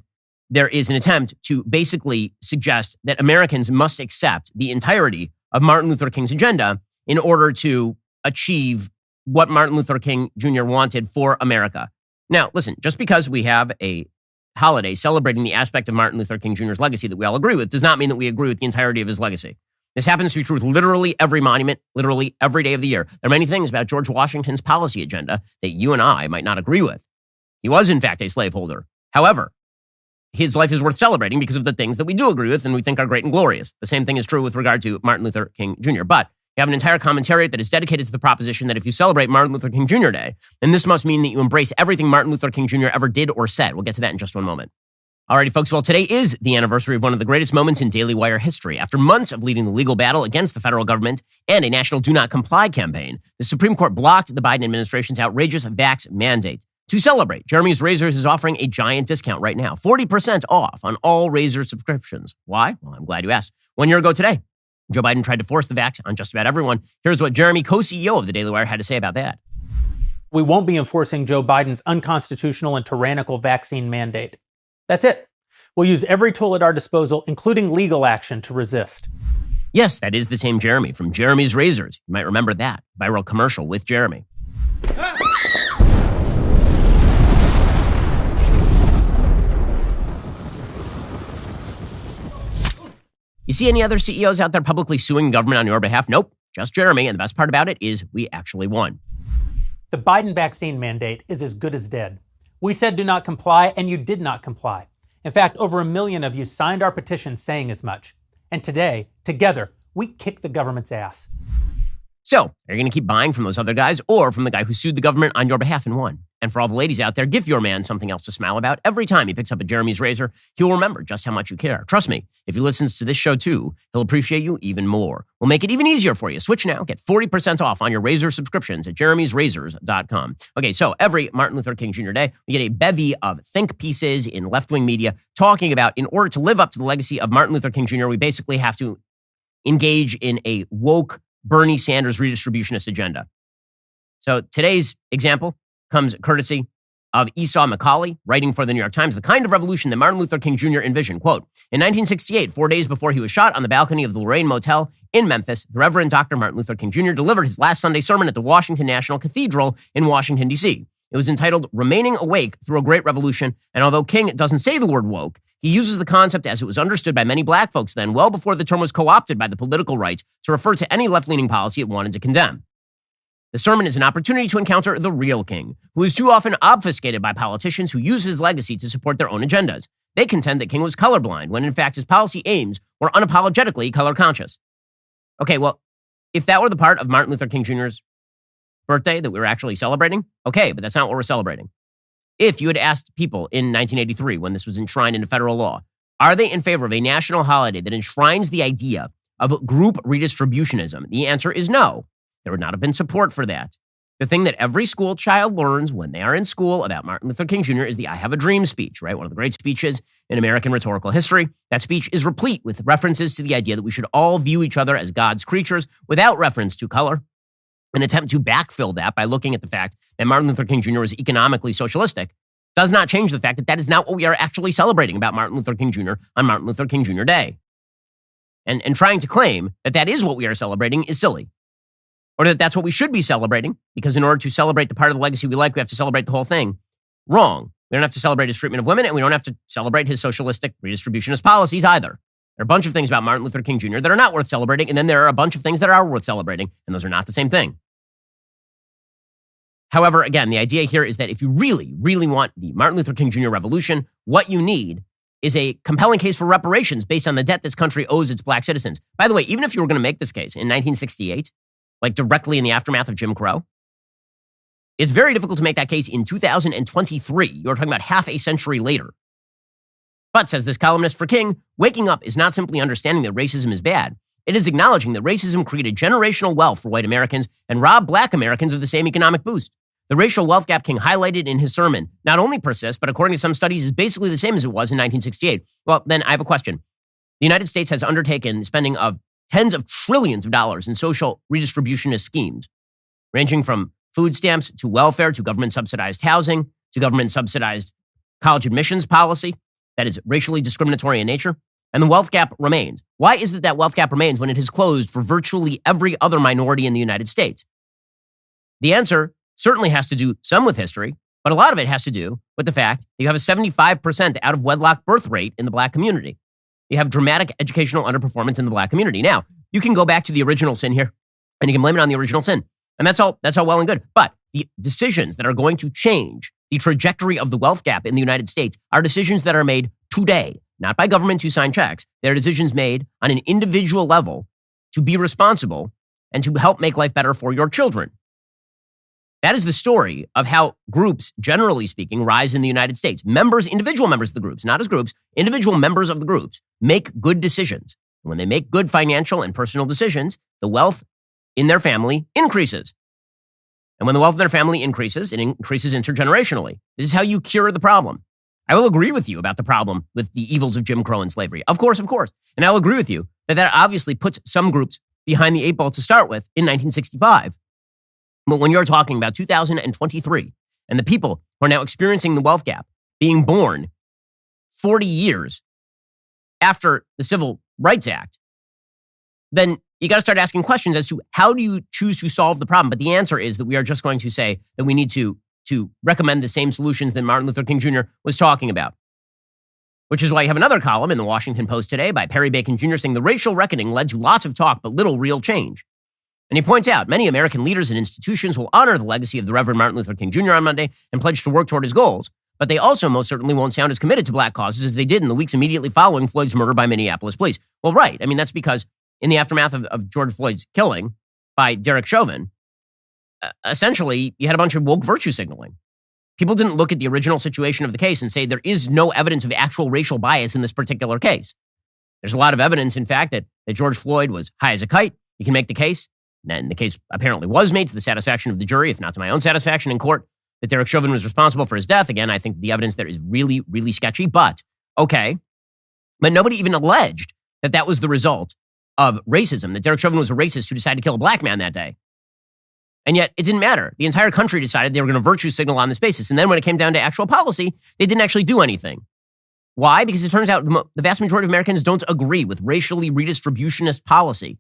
there is an attempt to basically suggest that Americans must accept the entirety of Martin Luther King's agenda in order to achieve what Martin Luther King Jr. wanted for America. Now, listen, just because we have a holiday celebrating the aspect of Martin Luther King Jr.'s legacy that we all agree with does not mean that we agree with the entirety of his legacy. This happens to be true with literally every monument, literally every day of the year. There are many things about George Washington's policy agenda that you and I might not agree with. He was, in fact, a slaveholder. However, his life is worth celebrating because of the things that we do agree with and we think are great and glorious. The same thing is true with regard to Martin Luther King Jr. But you have an entire commentariat that is dedicated to the proposition that if you celebrate Martin Luther King Jr. Day, then this must mean that you embrace everything Martin Luther King Jr. ever did or said. We'll get to that in just one moment. Alrighty, folks. Well, today is the anniversary of one of the greatest moments in DailyWire history. After months of leading the legal battle against the federal government and a national do not comply campaign, the Supreme Court blocked the Biden administration's outrageous vax mandate. To celebrate, Jeremy's Razors is offering a giant discount right now, 40% off on all Razor subscriptions. Why? Well, I'm glad you asked. 1 year ago today, Joe Biden tried to force the vax on just about everyone. Here's what Jeremy, co-CEO of the Daily Wire, had to say about that. We won't be enforcing Joe Biden's unconstitutional and tyrannical vaccine mandate. That's it. We'll use every tool at our disposal, including legal action, to resist. Yes, that is the same Jeremy from Jeremy's Razors. You might remember that viral commercial with Jeremy. You see any other CEOs out there publicly suing government on your behalf? Nope, just Jeremy. And the best part about it is we actually won. The Biden vaccine mandate is as good as dead. We said do not comply, and you did not comply. In fact, over 1 million of you signed our petition saying as much. And today, together, we kick the government's ass. So, are you going to keep buying from those other guys or from the guy who sued the government on your behalf and won? And for all the ladies out there, give your man something else to smile about. Every time he picks up a Jeremy's Razor, he'll remember just how much you care. Trust me, if he listens to this show too, he'll appreciate you even more. We'll make it even easier for you. Switch now. Get 40% off on your Razor subscriptions at jeremy'srazors.com. Okay, so every Martin Luther King Jr. Day, we get a bevy of think pieces in left-wing media talking about in order to live up to the legacy of Martin Luther King Jr., we basically have to engage in a woke Bernie Sanders redistributionist agenda. So today's example comes courtesy of Esau McCauley, writing for the New York Times, the kind of revolution that Martin Luther King Jr. envisioned. Quote, in 1968, 4 days before he was shot on the balcony of the Lorraine Motel in Memphis, the Reverend Dr. Martin Luther King Jr. delivered his last Sunday sermon at the Washington National Cathedral in Washington, D.C. It was entitled Remaining Awake Through a Great Revolution, and although King doesn't say the word woke, he uses the concept as it was understood by many black folks then, well before the term was co-opted by the political right to refer to any left-leaning policy it wanted to condemn. The sermon is an opportunity to encounter the real King, who is too often obfuscated by politicians who use his legacy to support their own agendas. They contend that King was colorblind, when in fact his policy aims were unapologetically color-conscious. Okay, well, if that were the part of Martin Luther King Jr.'s birthday that we were actually celebrating, okay, but that's not what we're celebrating. If you had asked people in 1983, when this was enshrined into federal law, are they in favor of a national holiday that enshrines the idea of group redistributionism? The answer is no. There would not have been support for that. The thing that every school child learns when they are in school about Martin Luther King Jr. is the I Have a Dream speech, right? One of the great speeches in American rhetorical history. That speech is replete with references to the idea that we should all view each other as God's creatures without reference to color. an attempt to backfill that by looking at the fact that Martin Luther King Jr. was economically socialistic does not change the fact that that is not what we are actually celebrating about Martin Luther King Jr. on Martin Luther King Jr. Day. And trying to claim that that is what we are celebrating is silly. Or that that's what we should be celebrating, because in order to celebrate the part of the legacy we like, we have to celebrate the whole thing. Wrong. We don't have to celebrate his treatment of women, and we don't have to celebrate his socialistic redistributionist policies either. There are a bunch of things about Martin Luther King Jr. that are not worth celebrating, and then there are a bunch of things that are worth celebrating, and those are not the same thing. However, again, the idea here is that if you really, really want the Martin Luther King Jr. revolution, what you need is a compelling case for reparations based on the debt this country owes its black citizens. By the way, even if you were going to make this case in 1968, like directly in the aftermath of Jim Crow, it's very difficult to make that case in 2023. You're talking about half a century later. But, says this columnist for King, waking up is not simply understanding that racism is bad. It is acknowledging that racism created generational wealth for white Americans and robbed black Americans of the same economic boost. The racial wealth gap King highlighted in his sermon not only persists, but according to some studies is basically the same as it was in 1968. Well, then I have a question. The United States has undertaken spending of tens of trillions of dollars in social redistributionist schemes, ranging from food stamps to welfare to government-subsidized housing to government-subsidized college admissions policy that is racially discriminatory in nature. And the wealth gap remains. Why is it that wealth gap remains when it has closed for virtually every other minority in the United States? The answer certainly has to do some with history, but a lot of it has to do with the fact that you have a 75% out-of-wedlock birth rate in the black community. You have dramatic educational underperformance in the black community. Now, you can go back to the original sin here, and you can blame it on the original sin. And that's all well and good. But the decisions that are going to change the trajectory of the wealth gap in the United States are decisions that are made today, not by governments who sign checks. They're decisions made on an individual level to be responsible and to help make life better for your children. That is the story of how groups, generally speaking, rise in the United States. Members, individual members of the groups, not as groups, individual members of the groups make good decisions. And when they make good financial and personal decisions, the wealth in their family increases. And when the wealth in their family increases, it increases intergenerationally. This is how you cure the problem. I will agree with you about the problem with the evils of Jim Crow and slavery. Of course. And I'll agree with you that that obviously puts some groups behind the eight ball to start with in 1965. But when you're talking about 2023 and the people who are now experiencing the wealth gap being born 40 years after the Civil Rights Act, then you got to start asking questions as to how do you choose to solve the problem. But the answer is that we are just going to say that we need to recommend the same solutions that Martin Luther King Jr. was talking about. Which is why you have another column in the Washington Post today by Perry Bacon Jr. saying the racial reckoning led to lots of talk but little real change. And he points out many American leaders and institutions will honor the legacy of the Reverend Martin Luther King Jr. on Monday and pledge to work toward his goals, but they also most certainly won't sound as committed to black causes as they did in the weeks immediately following Floyd's murder by Minneapolis police. Well, right. I mean, that's because in the aftermath of George Floyd's killing by Derek Chauvin, essentially you had a bunch of woke virtue signaling. People didn't look at the original situation of the case and say there is no evidence of actual racial bias in this particular case. There's a lot of evidence, in fact, that George Floyd was high as a kite. You can make the case. And the case apparently was made to the satisfaction of the jury, if not to my own satisfaction in court, that Derek Chauvin was responsible for his death. Again, I think the evidence there is really, really sketchy, but okay. But nobody even alleged that that was the result of racism, that Derek Chauvin was a racist who decided to kill a black man that day. And yet it didn't matter. The entire country decided they were going to virtue signal on this basis. And then when it came down to actual policy, they didn't actually do anything. Why? Because it turns out the vast majority of Americans don't agree with racially redistributionist policy.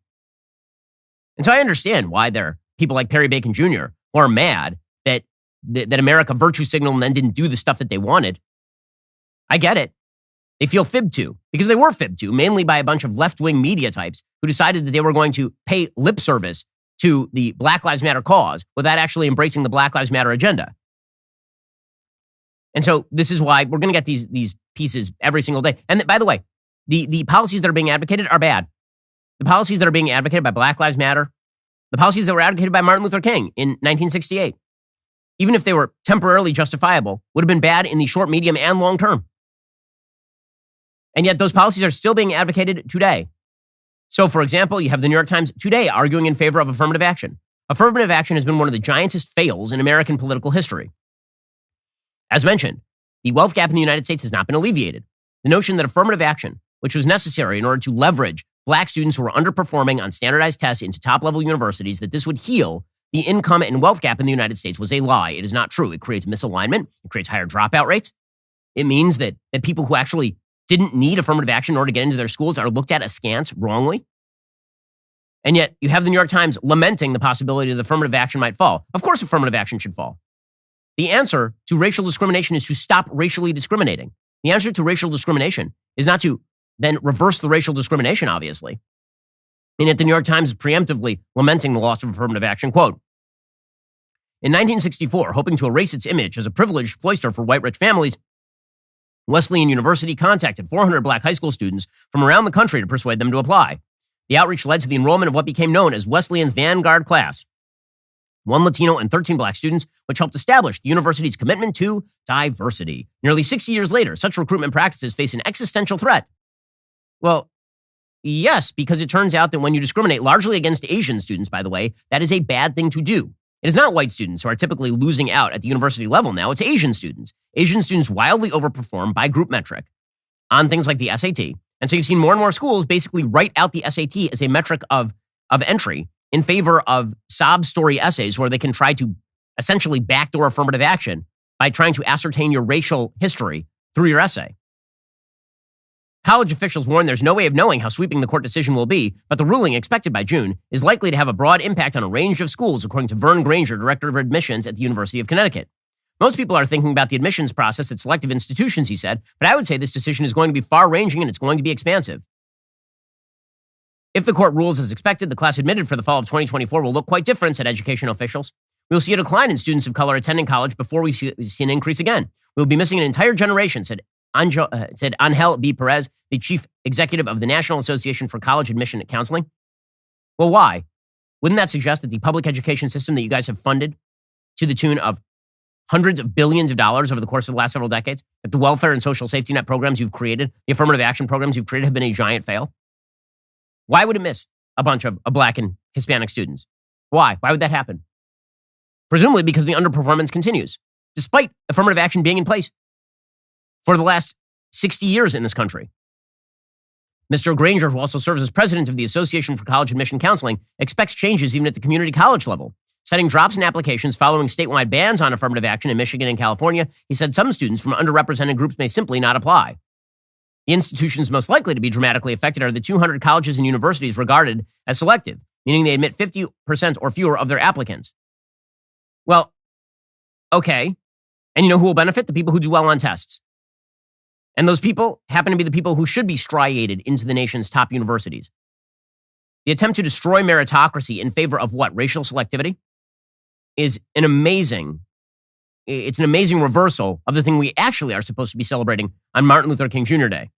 And so I understand why there are people like Perry Bacon Jr. who are mad that America virtue signaled and then didn't do the stuff that they wanted. I get it. They feel fibbed to, because they were fibbed to, mainly by a bunch of left-wing media types who decided that they were going to pay lip service to the Black Lives Matter cause without actually embracing the Black Lives Matter agenda. And so this is why we're going to get these pieces every single day. And by the way, the policies that are being advocated are bad. The policies that are being advocated by Black Lives Matter, the policies that were advocated by Martin Luther King in 1968, even if they were temporarily justifiable, would have been bad in the short, medium, and long term. And yet those policies are still being advocated today. So, for example, you have the New York Times today arguing in favor of affirmative action. Affirmative action has been one of the giantest fails in American political history. As mentioned, the wealth gap in the United States has not been alleviated. The notion that affirmative action, which was necessary in order to leverage black students who were underperforming on standardized tests into top-level universities, that this would heal the income and wealth gap in the United States was a lie. It is not true. It creates misalignment. It creates higher dropout rates. It means that people who actually didn't need affirmative action in order to get into their schools are looked at askance wrongly. And yet you have the New York Times lamenting the possibility that affirmative action might fall. Of course, affirmative action should fall. The answer to racial discrimination is to stop racially discriminating. The answer to racial discrimination is not to then reverse the racial discrimination, obviously. And yet the New York Times is preemptively lamenting the loss of affirmative action. Quote, in 1964, hoping to erase its image as a privileged cloister for white rich families, Wesleyan University contacted 400 black high school students from around the country to persuade them to apply. The outreach led to the enrollment of what became known as Wesleyan's Vanguard class, 1 Latino and 13 black students, which helped establish the university's commitment to diversity. Nearly 60 years later, such recruitment practices face an existential threat. Well, yes, because it turns out that when you discriminate largely against Asian students, by the way, that is a bad thing to do. It is not white students who are typically losing out at the university level now. It's Asian students. Asian students wildly overperform by group metric on things like the SAT. And so you've seen more and more schools basically write out the SAT as a metric of entry in favor of sob story essays where they can try to essentially backdoor affirmative action by trying to ascertain your racial history through your essay. College officials warn there's no way of knowing how sweeping the court decision will be, but the ruling, expected by June, is likely to have a broad impact on a range of schools, according to Vern Granger, director of admissions at the University of Connecticut. Most people are thinking about the admissions process at selective institutions, he said, but I would say this decision is going to be far-ranging and it's going to be expansive. If the court rules as expected, the class admitted for the fall of 2024 will look quite different, said education officials. We'll see a decline in students of color attending college before we see an increase again. We'll be missing an entire generation, said Angel B. Perez, the chief executive of the National Association for College Admission and Counseling. Well, why? Wouldn't that suggest that the public education system that you guys have funded to the tune of hundreds of billions of dollars over the course of the last several decades, that the welfare and social safety net programs you've created, the affirmative action programs you've created have been a giant fail? Why would it miss a bunch of black and Hispanic students? Why? Why would that happen? Presumably because the underperformance continues, despite affirmative action being in place for the last 60 years in this country. Mr. Granger, who also serves as president of the Association for College Admission Counseling, expects changes even at the community college level. Citing drops in applications following statewide bans on affirmative action in Michigan and California, he said some students from underrepresented groups may simply not apply. The institutions most likely to be dramatically affected are the 200 colleges and universities regarded as selective, meaning they admit 50% or fewer of their applicants. Well, okay. And you know who will benefit? The people who do well on tests. And those people happen to be the people who should be striated into the nation's top universities. The attempt to destroy meritocracy in favor of what? Racial selectivity? Is an amazing reversal of the thing we actually are supposed to be celebrating on Martin Luther King Jr. Day,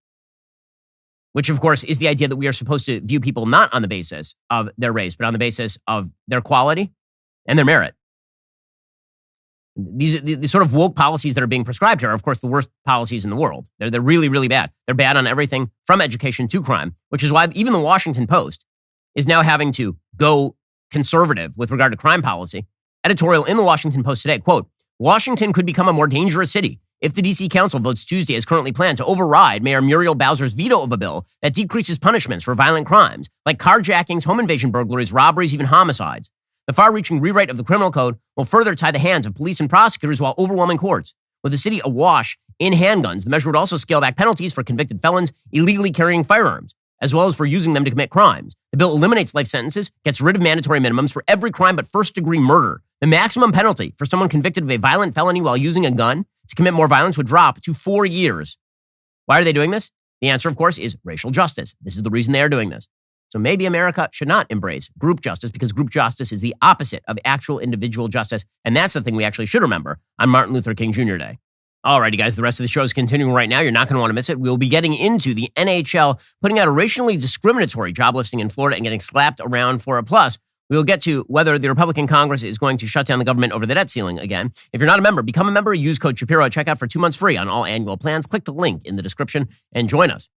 which of course is the idea that we are supposed to view people not on the basis of their race, but on the basis of their quality and their merit. The sort of woke policies that are being prescribed here are, of course, the worst policies in the world. They're really, really bad. They're bad on everything from education to crime, which is why even the Washington Post is now having to go conservative with regard to crime policy. Editorial in the Washington Post today, quote, Washington could become a more dangerous city if the D.C. Council votes Tuesday as currently planned to override Mayor Muriel Bowser's veto of a bill that decreases punishments for violent crimes like carjackings, home invasion burglaries, robberies, even homicides. The far-reaching rewrite of the criminal code will further tie the hands of police and prosecutors while overwhelming courts. With the city awash in handguns, the measure would also scale back penalties for convicted felons illegally carrying firearms, as well as for using them to commit crimes. The bill eliminates life sentences, gets rid of mandatory minimums for every crime but first-degree murder. The maximum penalty for someone convicted of a violent felony while using a gun to commit more violence would drop to 4 years. Why are they doing this? The answer, of course, is racial justice. This is the reason they are doing this. So maybe America should not embrace group justice because group justice is the opposite of actual individual justice. And that's the thing we actually should remember on Martin Luther King Jr. Day. Alrighty, guys, the rest of the show is continuing right now. You're not going to want to miss it. We'll be getting into the NHL putting out a racially discriminatory job listing in Florida and getting slapped around for it. Plus, we'll get to whether the Republican Congress is going to shut down the government over the debt ceiling again. If you're not a member, become a member. Use code Shapiro at checkout for 2 months free on all annual plans. Click the link in the description and join us.